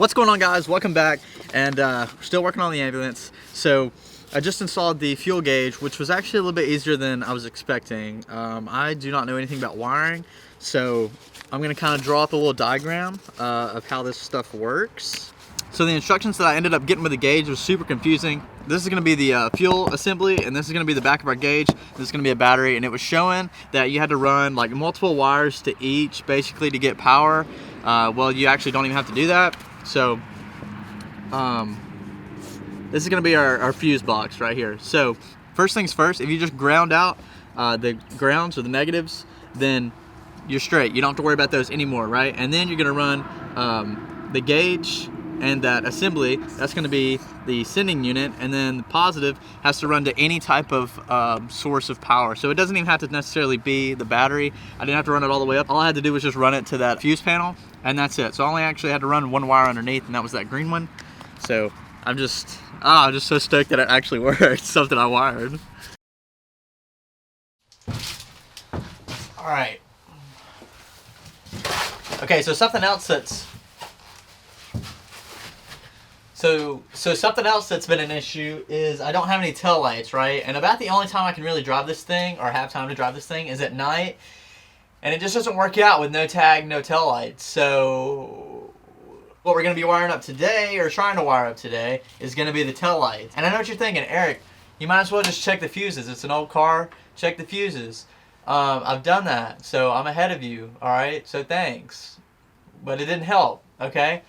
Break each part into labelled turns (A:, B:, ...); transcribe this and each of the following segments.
A: What's going on, guys? Welcome back, and we're still working on the ambulance. So I just installed the fuel gauge, which was actually a little bit easier than I was expecting. I do not know anything about wiring, so I'm going to kind of draw up a little diagram of how this stuff works. So the instructions that I ended up getting with the gauge was super confusing. This is going to be the fuel assembly, and this is going to be the back of our gauge. This is going to be a battery, and it was showing that you had to run like multiple wires to each, basically, to get power. Well, you actually don't even have to do that. So this is going to be our fuse box right here. So first things first, if you just ground out the grounds or the negatives, then you're straight. You don't have to worry about those anymore, right? And then you're going to run the gauge and that assembly. That's going to be the sending unit, and then the positive has to run to any type of source of power. So it doesn't even have to necessarily be the battery. I didn't have to run it all the way up. All I had to do was just run it to that fuse panel, and that's it. So I only actually had to run one wire underneath, and that was that green one. So I'm just so stoked that it actually worked. Something I wired. All right. Okay, so something else that's something else that's been an issue is I don't have any tail lights, right? And about the only time I can really drive this thing, or have time to drive this thing, is at night. And it just doesn't work out with no tag, no tail lights. So what we're going to be wiring up today, or trying to wire up today, is going to be the tail lights. And I know what you're thinking, Eric, you might as well just check the fuses. It's an old car. Check the fuses. I've done that, so I'm ahead of you, alright? So thanks. But it didn't help, okay?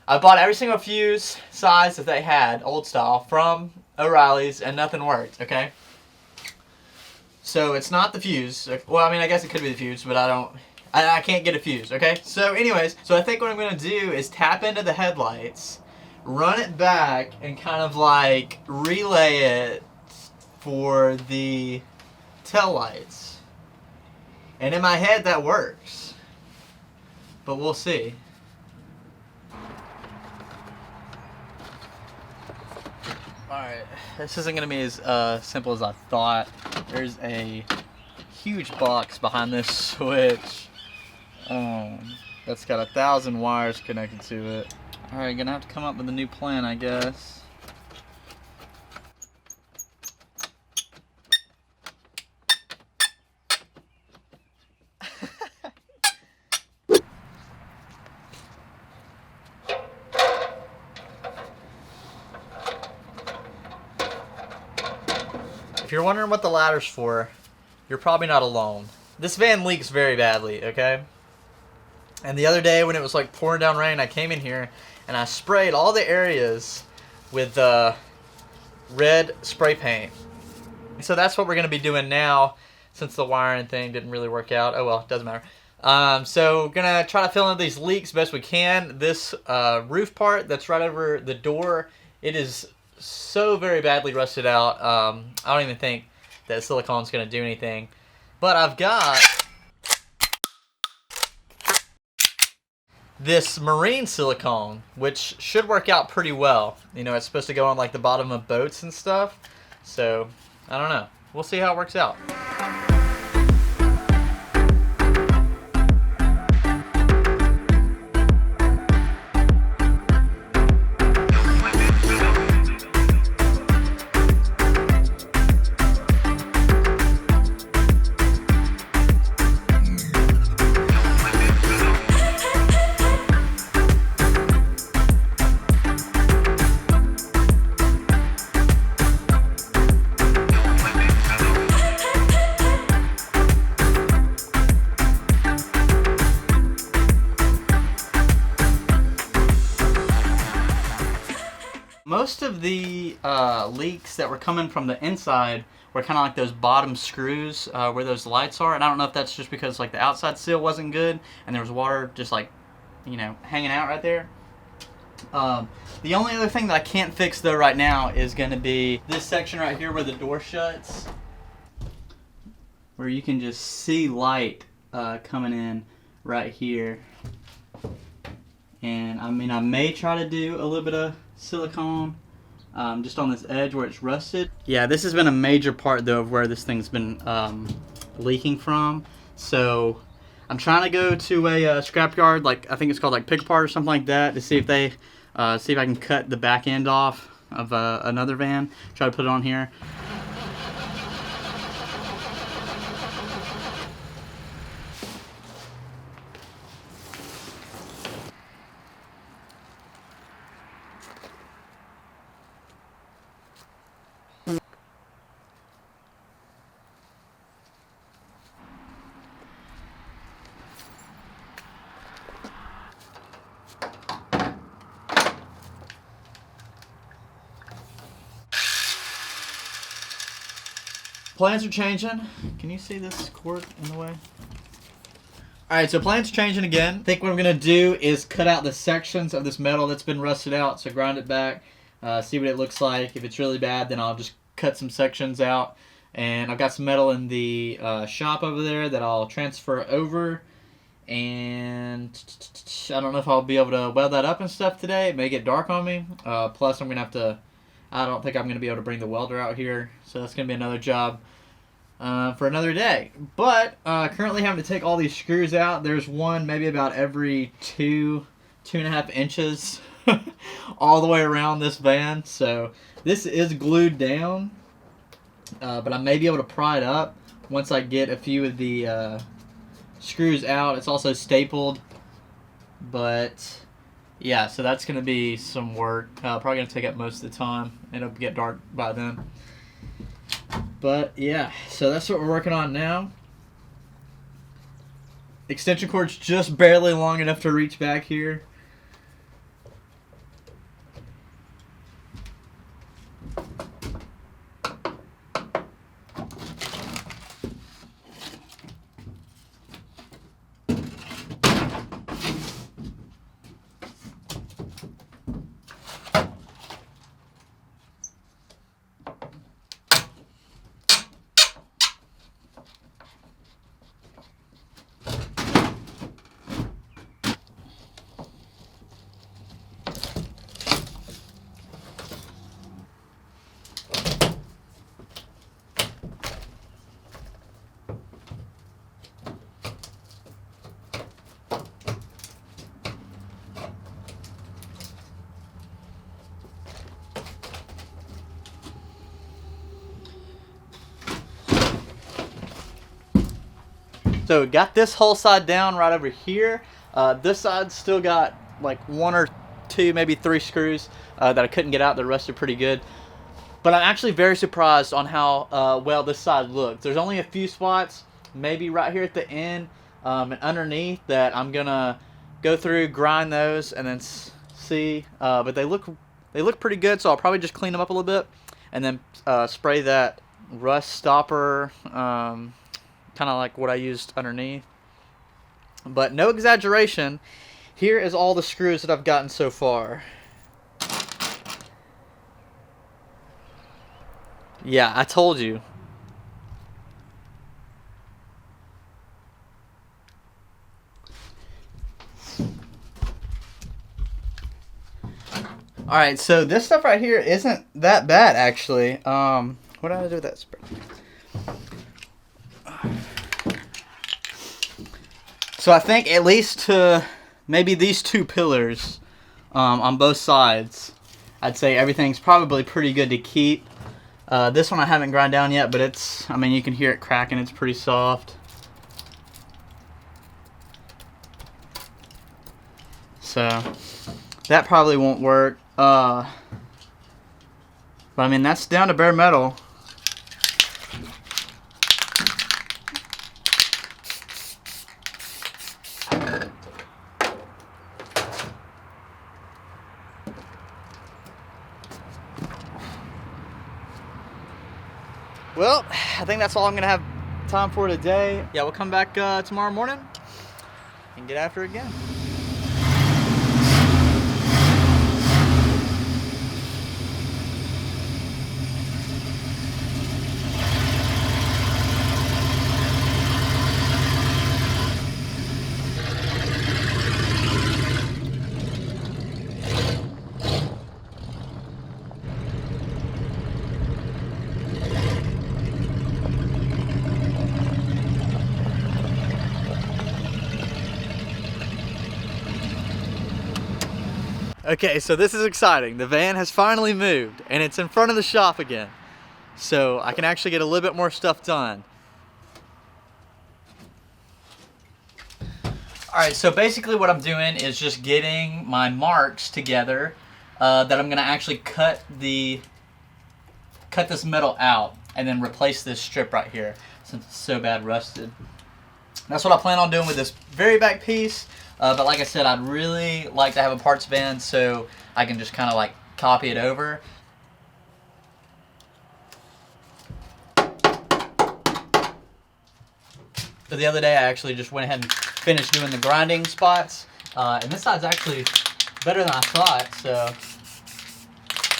A: I bought every single fuse size that they had, old style, from O'Reilly's, and nothing worked, okay? So it's not the fuse. Well, I mean, I guess it could be the fuse, but I can't get a fuse, okay? So anyways, so I think what I'm going to do is tap into the headlights, run it back, and kind of like relay it for the tail lights. And in my head, that works. But we'll see. Alright, this isn't going to be as simple as I thought. There's a huge box behind this switch that's got 1,000 wires connected to it. Alright, going to have to come up with a new plan, I guess. If you're wondering what the ladder's for, you're probably not alone. This van leaks very badly, okay? And the other day when it was like pouring down rain, I came in here and I sprayed all the areas with red spray paint. So that's what we're going to be doing now, since the wiring thing didn't really work out. Oh well, it doesn't matter. So going to try to fill in these leaks best we can. This roof part that's right over the door, it is so very badly rusted out. I don't even think that silicone's going to do anything. But I've got this marine silicone, which should work out pretty well. You know, it's supposed to go on like the bottom of boats and stuff. So, I don't know. We'll see how it works out. Most of the leaks that were coming from the inside were kind of like those bottom screws where those lights are, and I don't know if that's just because like the outside seal wasn't good and there was water just like, you know, hanging out right there. The only other thing that I can't fix though right now is going to be this section right here where the door shuts, where you can just see light coming in right here. And I mean, I may try to do a little bit of silicone just on this edge where it's rusted. Yeah, this has been a major part though of where this thing's been leaking from. So I'm trying to go to a scrapyard, like I think it's called like Pick Apart or something like that, to see if they see if I can cut the back end off of another van. Try to put it on here. Plans are changing. Can you see this cord in the way? Alright, so plans are changing again. I think what I'm going to do is cut out the sections of this metal that's been rusted out. So grind it back, see what it looks like. If it's really bad, then I'll just cut some sections out. And I've got some metal in the shop over there that I'll transfer over. And I don't know if I'll be able to weld that up and stuff today. It may get dark on me. Plus, I'm going to have to... I don't think I'm going to be able to bring the welder out here, so that's going to be another job for another day. But currently having to take all these screws out. There's one maybe about every 2.5 inches all the way around this van. So this is glued down, but I may be able to pry it up once I get a few of the screws out. It's also stapled, but... yeah, so that's going to be some work. Probably going to take up most of the time. It'll get dark by then. But, yeah, so that's what we're working on now. Extension cord's just barely long enough to reach back here. So got this whole side down right over here. This side's still got like 1 or 2, maybe 3 screws that I couldn't get out. The rest are pretty good. But I'm actually very surprised on how well this side looks. There's only a few spots, maybe right here at the end and underneath, that I'm gonna go through, grind those, and then see. But they look pretty good. So I'll probably just clean them up a little bit, and then spray that rust stopper. Kind of like what I used underneath. But no exaggeration, here is all the screws that I've gotten so far. Yeah, I told you. Alright, so this stuff right here isn't that bad, actually. What did I do with that spray? So I think at least to maybe these 2 pillars on both sides, I'd say everything's probably pretty good to keep. This one I haven't ground down yet, but it's, I mean, you can hear it cracking. It's pretty soft. So that probably won't work. But I mean, that's down to bare metal. Well, I think that's all I'm going to have time for today. Yeah, we'll come back tomorrow morning and get after it again. Okay, so this is exciting. The van has finally moved and it's in front of the shop again. So I can actually get a little bit more stuff done. Alright, so basically what I'm doing is just getting my marks together that I'm gonna actually cut this metal out and then replace this strip right here since it's so bad rusted. That's what I plan on doing with this very back piece. But like I said, I'd really like to have a parts van so I can just kind of like copy it over. So the other day I actually just went ahead and finished doing the grinding spots. And this side's actually better than I thought, so I'm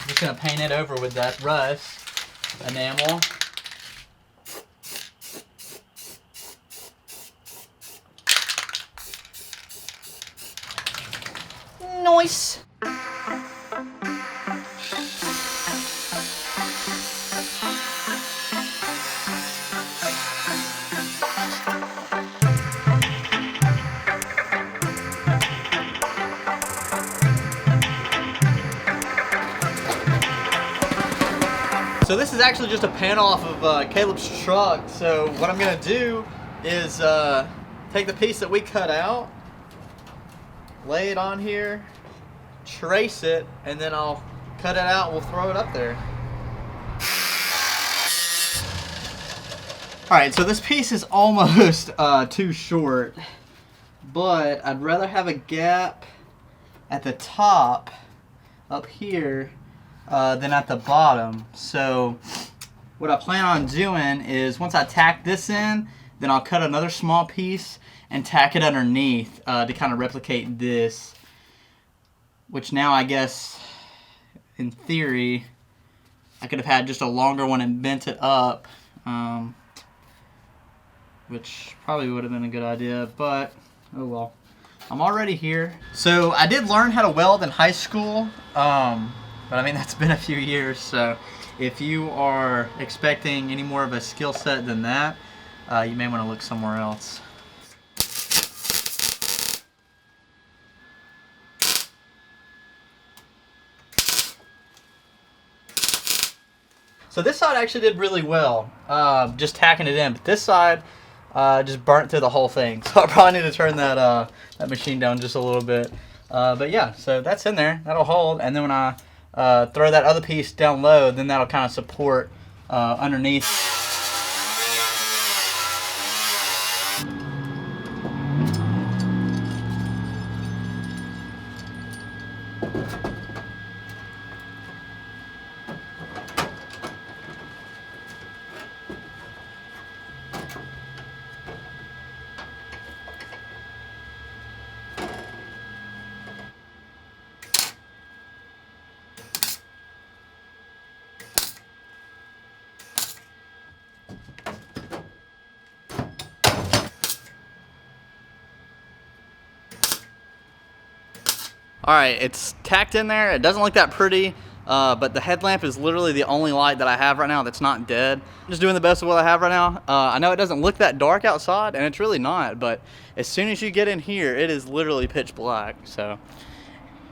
A: just going to paint it over with that rust enamel. Nice. So this is actually just a pan off of Caleb's truck. So what I'm gonna do is take the piece that we cut out, lay it on here, trace it, and then I'll cut it out and we'll throw it up there. Alright, so this piece is almost too short, but I'd rather have a gap at the top up here than at the bottom. So what I plan on doing is once I tack this in, then I'll cut another small piece and tack it underneath to kind of replicate this, which now I guess in theory I could have had just a longer one and bent it up, which probably would have been a good idea, but oh well. I'm already here. So I did learn how to weld in high school, but I mean that's been a few years, so if you are expecting any more of a skill set than that, you may want to look somewhere else. So this side actually did really well, just tacking it in, but this side just burnt through the whole thing. So I probably need to turn that machine down just a little bit. But yeah, so that's in there, that'll hold, and then when I throw that other piece down low, then that'll kind of support underneath. Alright, it's tacked in there. It doesn't look that pretty, but the headlamp is literally the only light that I have right now that's not dead. I'm just doing the best of what I have right now. I know it doesn't look that dark outside, and it's really not, but as soon as you get in here, it is literally pitch black. So,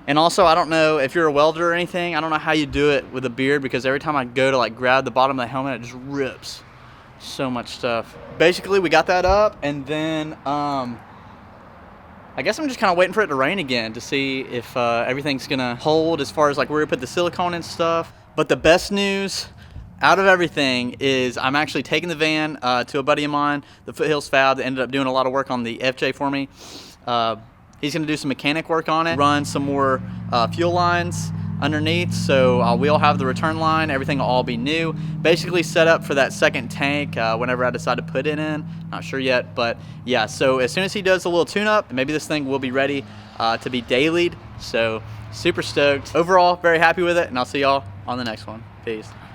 A: and also, I don't know if you're a welder or anything, I don't know how you do it with a beard, because every time I go to like grab the bottom of the helmet, it just rips so much stuff. Basically, we got that up, and then I guess I'm just kind of waiting for it to rain again to see if everything's gonna hold as far as like where we put the silicone and stuff. But the best news out of everything is I'm actually taking the van to a buddy of mine, the Foothills Fab, that ended up doing a lot of work on the FJ for me. He's gonna do some mechanic work on it, run some more fuel lines underneath, so we'll have the return line, everything will all be new. Basically set up for that second tank whenever I decide to put it in. Not sure yet, but yeah, so as soon as he does a little tune-up, maybe this thing will be ready to be dailied. So super stoked. Overall, very happy with it, and I'll see y'all on the next one. Peace.